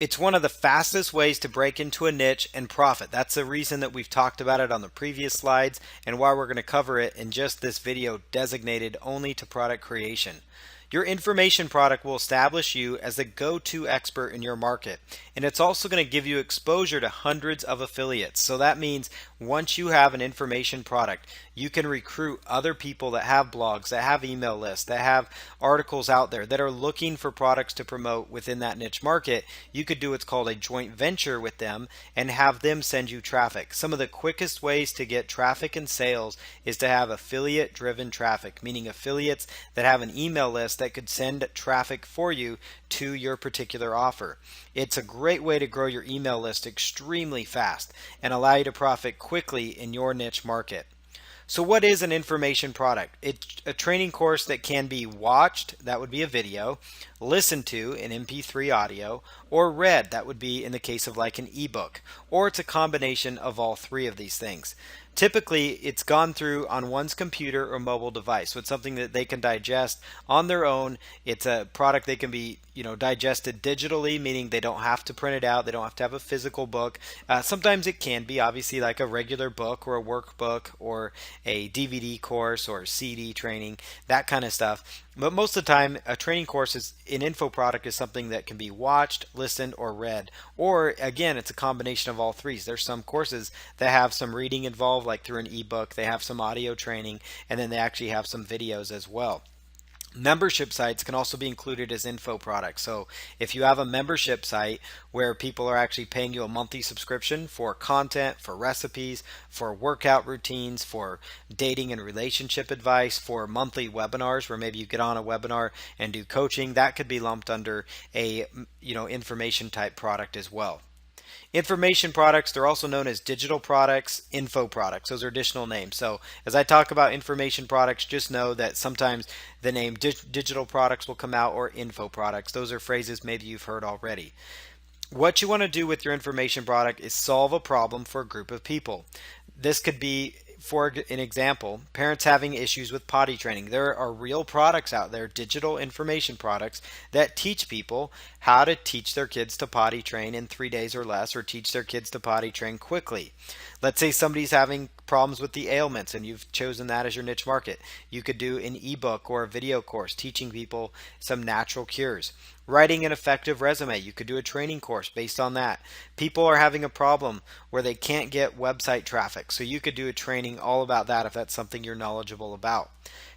It's one of the fastest ways to break into a niche and profit. That's the reason that we've talked about it on the previous slides and why we're going to cover it in just this video designated only to product creation. Your information product will establish you as the go-to expert in your market, and it's also going to give you exposure to hundreds of affiliates. So that means once you have an information product, you can recruit other people that have blogs, that have email lists, that have articles out there that are looking for products to promote within that niche market. You could do what's called a joint venture with them and have them send you traffic. Some of the quickest ways to get traffic and sales is to have affiliate driven traffic, meaning affiliates that have an email list that could send traffic for you to your particular offer. It's a great way to grow your email list extremely fast and allow you to profit quickly in your niche market. So what is an information product? It's a training course that can be watched, that would be a video, listened to in MP3 audio, or read, that would be in the case of like an ebook, or it's a combination of all three of these things. Typically, it's gone through on one's computer or mobile device, so it's something that they can digest on their own. It's a product that can be, digested digitally, meaning they don't have to print it out. They don't have to have a physical book. Sometimes it can be obviously like a regular book or a workbook or a DVD course or CD training, that kind of stuff. But most of the time, a training course is an info product is something that can be watched, listened, or read. Or again, it's a combination of all three. There's some courses that have some reading involved, like through an ebook. They have some audio training, and then they actually have some videos as well. Membership sites can also be included as info products. So if you have a membership site where people are actually paying you a monthly subscription for content, for recipes, for workout routines, for dating and relationship advice, for monthly webinars where maybe you get on a webinar and do coaching, that could be lumped under a information type product as well. Information products, they're also known as digital products, info products. Those are additional names. So as I talk about information products, just know that sometimes the name digital products will come out, or info products. Those are phrases maybe you've heard already. What you want to do with your information product is solve a problem for a group of people. This could be, for an example, parents having issues with potty training. There are real products out there, digital information products, that teach people how to teach their kids to potty train in 3 days or less, or teach their kids to potty train quickly. Let's say somebody's having problems with the ailments and you've chosen that as your niche market. You could do an ebook or a video course teaching people some natural cures. Writing an effective resume, you could do a training course based on that. People are having a problem where they can't get website traffic, so you could do a training all about that if that's something you're knowledgeable about.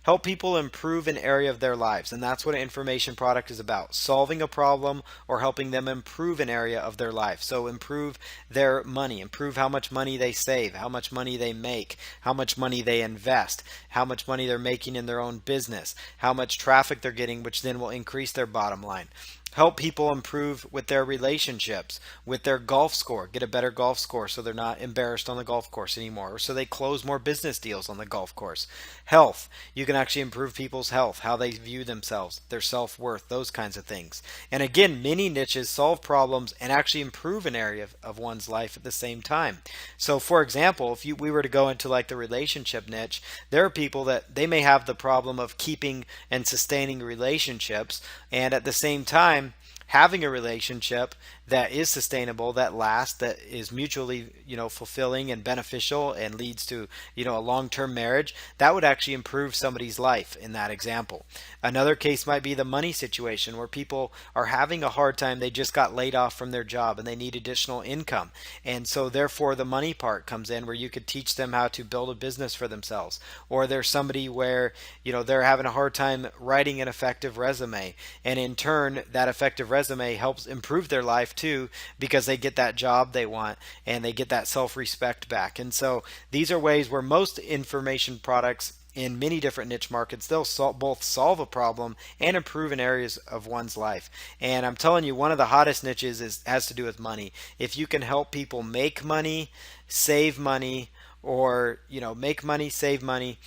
Help people improve an area of their lives, and that's what an information product is about, solving a problem or helping them improve an area of their life. So improve their money, improve how much money they save, how much money they make, how much money they invest, how much money they're making in their own business, how much traffic they're getting, which then will increase their bottom line. Help people improve with their relationships, with their golf score, get a better golf score so they're not embarrassed on the golf course anymore, or so they close more business deals on the golf course. Health, you can actually improve people's health, how they view themselves, their self-worth, those kinds of things. And again, many niches solve problems and actually improve an area of one's life at the same time. So for example, if we were to go into like the relationship niche, there are people that they may have the problem of keeping and sustaining relationships, and at the same time having a relationship that is sustainable, that lasts, that is mutually, fulfilling and beneficial and leads to, a long-term marriage. That would actually improve somebody's life in that example. Another case might be the money situation where people are having a hard time. They just got laid off from their job and they need additional income. And so therefore the money part comes in where you could teach them how to build a business for themselves. Or there's somebody where, they're having a hard time writing an effective resume. And in turn, that effective resume helps improve their life too, because they get that job they want and they get that self-respect back. And so these are ways where most information products in many different niche markets, they'll both solve a problem and improve in areas of one's life. And I'm telling you, one of the hottest niches has to do with money. If you can help people make money, save money, or make money, save money,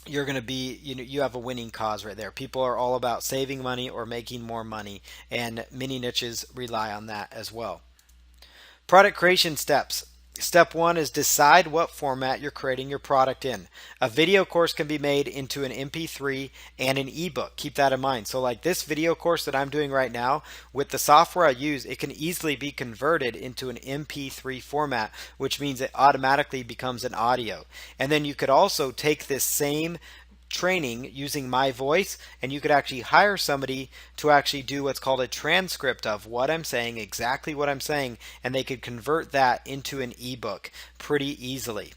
you're going to be, you have a winning cause right there. People are all about saving money or making more money, and many niches rely on that as well. Product creation steps. Step one is decide what format you're creating your product in. A video course can be made into an MP3 and an ebook. Keep that in mind. So like this video course that I'm doing right now, with the software I use, it can easily be converted into an MP3 format, which means it automatically becomes an audio. And then you could also take this same training using my voice, and you could actually hire somebody to actually do what's called a transcript of what I'm saying, exactly what I'm saying, and they could convert that into an ebook pretty easily.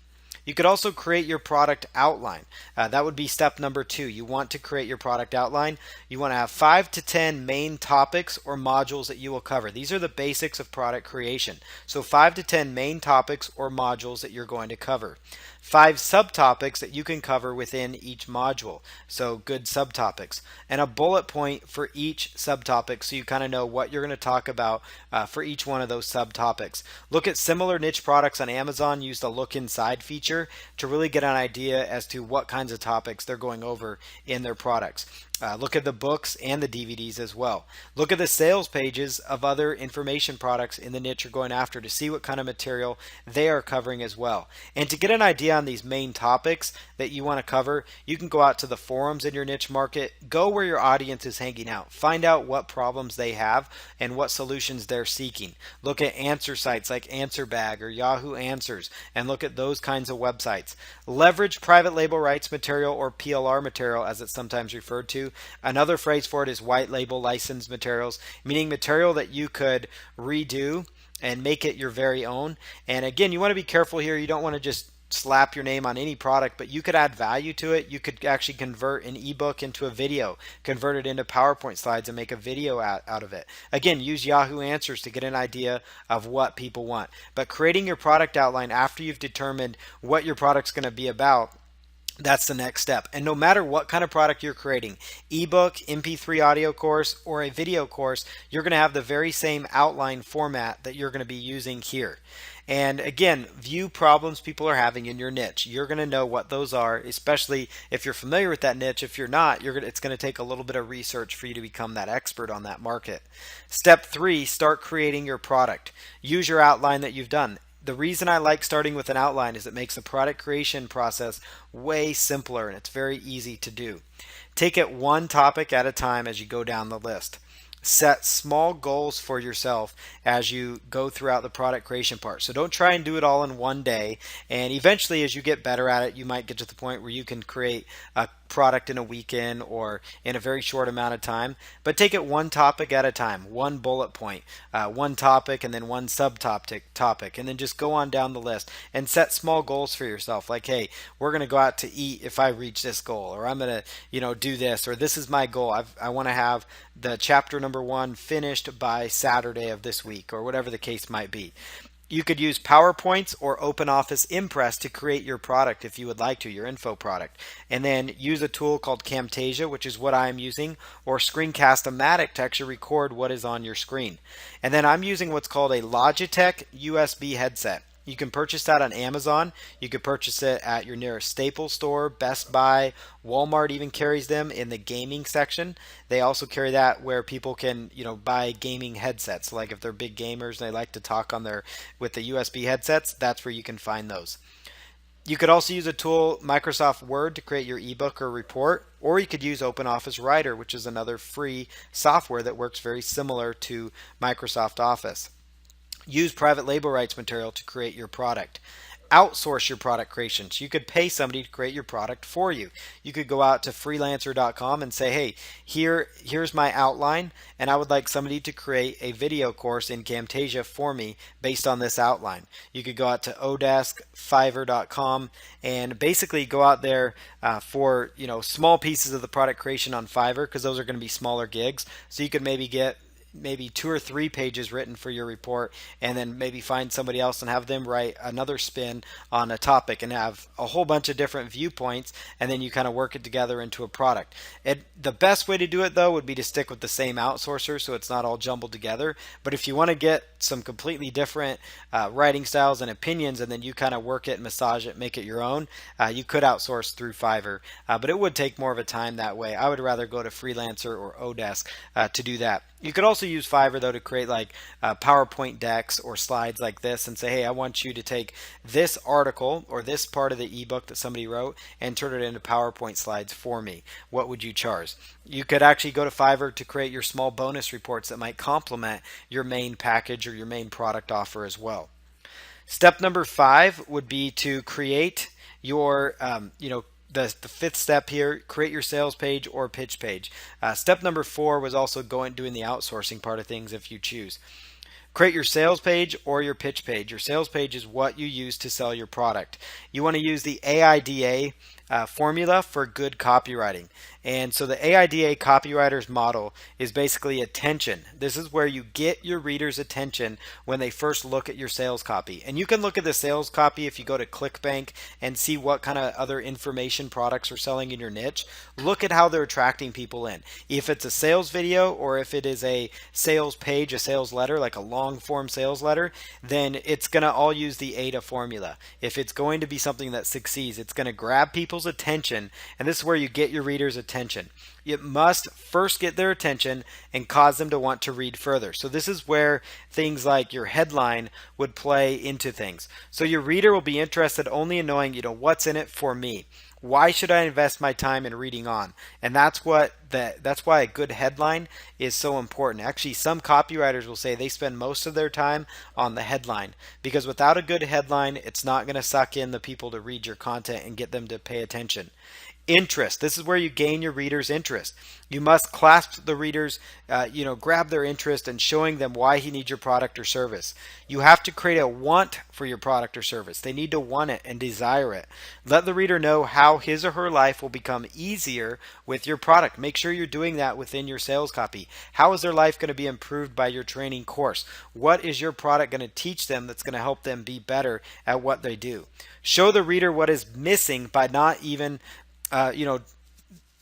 You could also create your product outline. That would be step number 2. You want to create your product outline. You want to have 5 to 10 main topics or modules that you will cover. These are the basics of product creation. So 5 to 10 main topics or modules that you're going to cover. 5 subtopics that you can cover within each module. So good subtopics. And a bullet point for each subtopic so you kind of know what you're going to talk about for each one of those subtopics. Look at similar niche products on Amazon. Use the look inside feature to really get an idea as to what kinds of topics they're going over in their products. Look at the books and the DVDs as well. Look at the sales pages of other information products in the niche you're going after to see what kind of material they are covering as well. And to get an idea on these main topics that you want to cover, you can go out to the forums in your niche market, go where your audience is hanging out, find out what problems they have and what solutions they're seeking. Look at answer sites like AnswerBag or Yahoo Answers and look at those kinds of websites. Leverage private label rights material or PLR material as it's sometimes referred to. Another phrase for it is white label licensed materials, meaning material that you could redo and make it your very own. And again, you want to be careful here. You don't want to just slap your name on any product, but you could add value to it. You could actually convert an ebook into a video, convert it into PowerPoint slides and make a video out of it. Again, use Yahoo Answers to get an idea of what people want. But creating your product outline after you've determined what your product's going to be about, that's the next step. And no matter what kind of product you're creating, ebook, MP3 audio course, or a video course, you're going to have the very same outline format that you're going to be using here. And again, view problems people are having in your niche. You're going to know what those are, especially if you're familiar with that niche. If you're not, it's going to take a little bit of research for you to become that expert on that market. Step 3, start creating your product. Use your outline that you've done. The reason I like starting with an outline is it makes the product creation process way simpler and it's very easy to do. Take it one topic at a time as you go down the list. Set small goals for yourself as you go throughout the product creation part. So don't try and do it all in one day. And eventually, as you get better at it, you might get to the point where you can create a product in a weekend or in a very short amount of time. But take it one topic at a time, one bullet point, one topic, and then one subtopic, and then just go on down the list and set small goals for yourself. Like, hey, we're going to go out to eat if I reach this goal, or I'm going to, do this, or this is my goal. I want to have the chapter number 1 finished by Saturday of this week, or whatever the case might be. You could use PowerPoints or OpenOffice Impress to create your product if you would like to, your info product. And then use a tool called Camtasia, which is what I'm using, or Screencast-O-Matic to actually record what is on your screen. And then I'm using what's called a Logitech USB headset. You can purchase that on Amazon. You could purchase it at your nearest Staples store, Best Buy, Walmart even carries them in the gaming section. They also carry that where people can, buy gaming headsets. Like if they're big gamers and they like to talk with the USB headsets, that's where you can find those. You could also use a tool, Microsoft Word, to create your ebook or report, or you could use OpenOffice Writer, which is another free software that works very similar to Microsoft Office. Use private label rights material to create your product. Outsource your product creation. So you could pay somebody to create your product for you. You could go out to freelancer.com and say, hey, here's my outline, and I would like somebody to create a video course in Camtasia for me based on this outline. You could go out to Odesk, Fiverr.com, and basically go out there for small pieces of the product creation on Fiverr, because those are going to be smaller gigs. So you could maybe get 2 or 3 pages written for your report, and then maybe find somebody else and have them write another spin on a topic and have a whole bunch of different viewpoints, and then you kind of work it together into a product. The best way to do it though would be to stick with the same outsourcer so it's not all jumbled together. But if you want to get some completely different writing styles and opinions, and then you kind of work it, massage it, make it your own, you could outsource through Fiverr, but it would take more of a time that way. I would rather go to Freelancer or Odesk to do that. You could also use Fiverr though to create like PowerPoint decks or slides like this and say, hey, I want you to take this article or this part of the ebook that somebody wrote and turn it into PowerPoint slides for me. What would you charge? You could actually go to Fiverr to create your small bonus reports that might complement your main package or your main product offer as well. Step number 5 would be to create your, the fifth step here, create your sales page or pitch page. Step number 4 was also doing the outsourcing part of things if you choose. Create your sales page or your pitch page. Your sales page is what you use to sell your product. You want to use the AIDA formula for good copywriting. And so the AIDA copywriter's model is basically attention. This is where you get your readers' attention when they first look at your sales copy. And you can look at the sales copy if you go to ClickBank and see what kind of other information products are selling in your niche. Look at how they're attracting people in. If it's a sales video or if it is a sales page, a sales letter, like a long form sales letter, then it's going to all use the AIDA formula. If it's going to be something that succeeds, it's going to grab people's attention, and this is where you get your readers' attention. It must first get their attention and cause them to want to read further. So this is where things like your headline would play into things. So your reader will be interested only in knowing, what's in it for me. Why should I invest my time in reading on? And that's why a good headline is so important. Actually, some copywriters will say they spend most of their time on the headline, because without a good headline, it's not going to suck in the people to read your content and get them to pay attention. Interest. This is where you gain your reader's interest. You must clasp the readers, grab their interest and showing them why he needs your product or service. You have to create a want for your product or service. They need to want it and desire it. Let the reader know how his or her life will become easier with your product. Make sure you're doing that within your sales copy. How is their life going to be improved by your training course? What is your product going to teach them that's going to help them be better at what they do? Show the reader what is missing by not even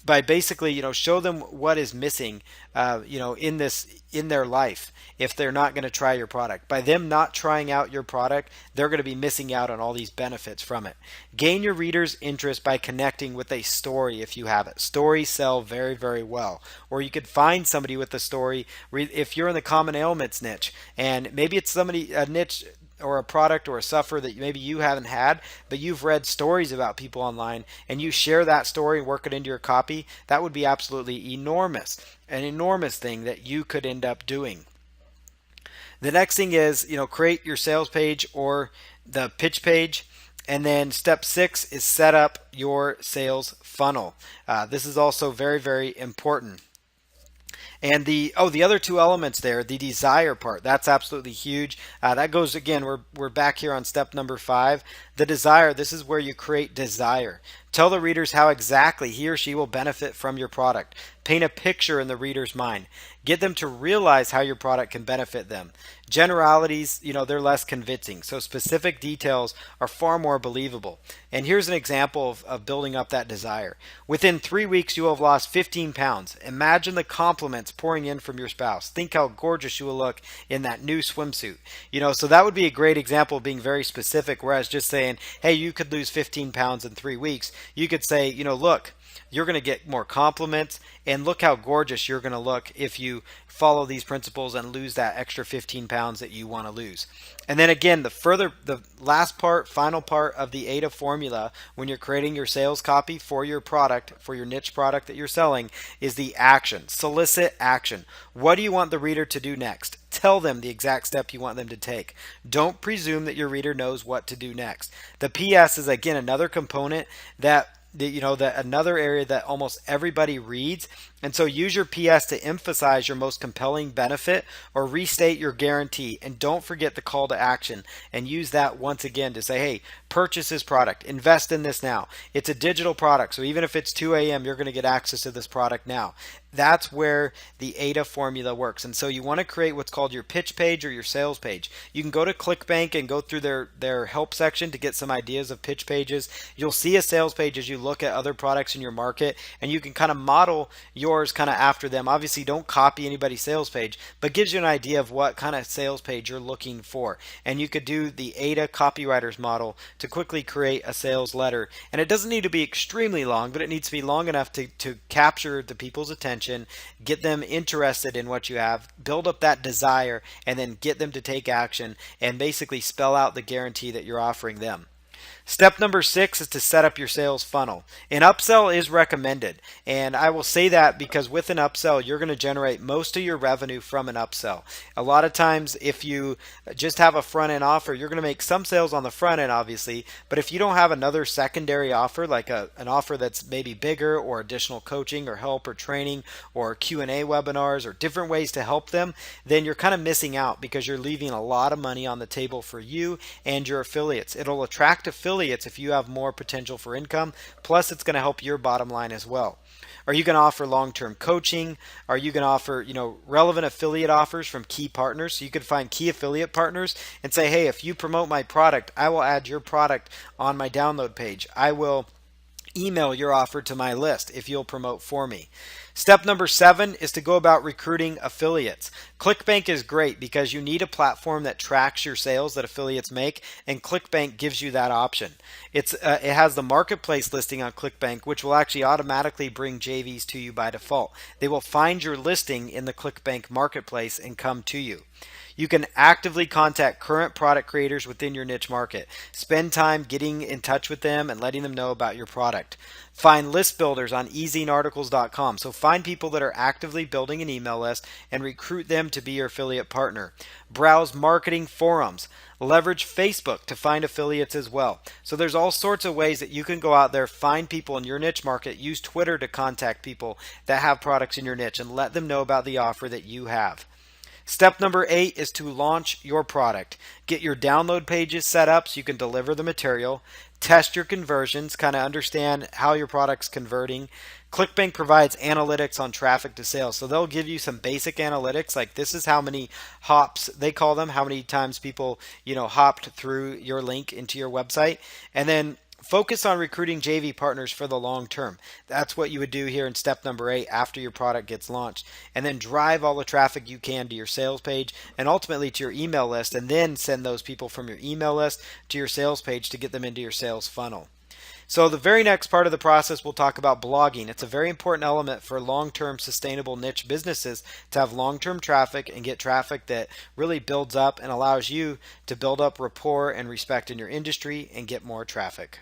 by basically, show them what is missing, in their life if they're not going to try your product. By them not trying out your product, they're going to be missing out on all these benefits from it. Gain your readers' interest by connecting with a story if you have it. Stories sell very, very well. Or you could find somebody with a story if you're in the common ailments niche, and maybe it's a niche or a product or a sufferer that maybe you haven't had, but you've read stories about people online and you share that story and work it into your copy. That would be absolutely enormous, an enormous thing that you could end up doing. The next thing is, create your sales page or the pitch page. And then step 6 is set up your sales funnel. This is also very, very important. And the other 2 elements there, the desire part, that's absolutely huge. That goes, again, we're back here on step number 5. The desire, this is where you create desire. Tell the readers how exactly he or she will benefit from your product. Paint a picture in the reader's mind. Get them to realize how your product can benefit them. Generalities, they're less convincing. So specific details are far more believable. And here's an example of building up that desire. Within 3 weeks, you will have lost 15 pounds. Imagine the compliments pouring in from your spouse. Think how gorgeous you will look in that new swimsuit. So that would be a great example of being very specific, whereas just saying, hey, you could lose 15 pounds in 3 weeks. You could say, look, you're going to get more compliments, and look how gorgeous you're going to look if you follow these principles and lose that extra 15 pounds that you want to lose. And then again, the last part, final part of the AIDA formula when you're creating your sales copy for your product, for your niche product that you're selling, is the action. Solicit action. What do you want the reader to do next? Tell them the exact step you want them to take. Don't presume that your reader knows what to do next. The PS is, again, another component that another area that almost everybody reads. And so use your PS to emphasize your most compelling benefit or restate your guarantee. And don't forget the call to action, and use that once again to say, hey, purchase this product, invest in this now. It's a digital product, so even if it's 2 a.m., you're going to get access to this product now. That's where the AIDA formula works. And so you want to create what's called your pitch page or your sales page. You can go to ClickBank and go through their help section to get some ideas of pitch pages. You'll see a sales page as you look at other products in your market, and you can kind of model your yours kind of after them. Obviously, don't copy anybody's sales page, but gives you an idea of what kind of sales page you're looking for. And you could do the AIDA copywriters model to quickly create a sales letter. And it doesn't need to be extremely long, but it needs to be long enough to capture the people's attention, get them interested in what you have, build up that desire, and then get them to take action and basically spell out the guarantee that you're offering them. Step number 6 is to set up your sales funnel. An upsell is recommended, and I will say that because with an upsell, you're going to generate most of your revenue from an upsell. A lot of times, if you just have a front end offer, you're going to make some sales on the front end, obviously, but if you don't have another secondary offer, like an offer that's maybe bigger or additional coaching or help or training or Q&A webinars or different ways to help them, then you're kind of missing out because you're leaving a lot of money on the table for you and your affiliates. It'll attract affiliates if you have more potential for income, plus it's going to help your bottom line as well. Are you going to offer long-term coaching? Are you going to offer, relevant affiliate offers from key partners? So you could find key affiliate partners and say, hey, if you promote my product, I will add your product on my download page. I will email your offer to my list if you'll promote for me. Step number 7 is to go about recruiting affiliates. ClickBank is great because you need a platform that tracks your sales that affiliates make, and ClickBank gives you that option. It has the marketplace listing on ClickBank, which will actually automatically bring JVs to you by default. They will find your listing in the ClickBank marketplace and come to you. You can actively contact current product creators within your niche market. Spend time getting in touch with them and letting them know about your product. Find list builders on eznearticles.com. So find people that are actively building an email list and recruit them to be your affiliate partner. Browse marketing forums. Leverage Facebook to find affiliates as well. So there's all sorts of ways that you can go out there, find people in your niche market. Use Twitter to contact people that have products in your niche and let them know about the offer that you have. Step number 8 is to launch your product. Get your download pages set up so you can deliver the material. Test your conversions, kind of understand how your product's converting. ClickBank provides analytics on traffic to sales. So they'll give you some basic analytics, like this is how many hops, they call them, how many times people, hopped through your link into your website. And then focus on recruiting JV partners for the long term. That's what you would do here in step number 8 after your product gets launched. And then drive all the traffic you can to your sales page and ultimately to your email list, and then send those people from your email list to your sales page to get them into your sales funnel. So the very next part of the process, we'll talk about blogging. It's a very important element for long-term sustainable niche businesses to have long-term traffic and get traffic that really builds up and allows you to build up rapport and respect in your industry and get more traffic.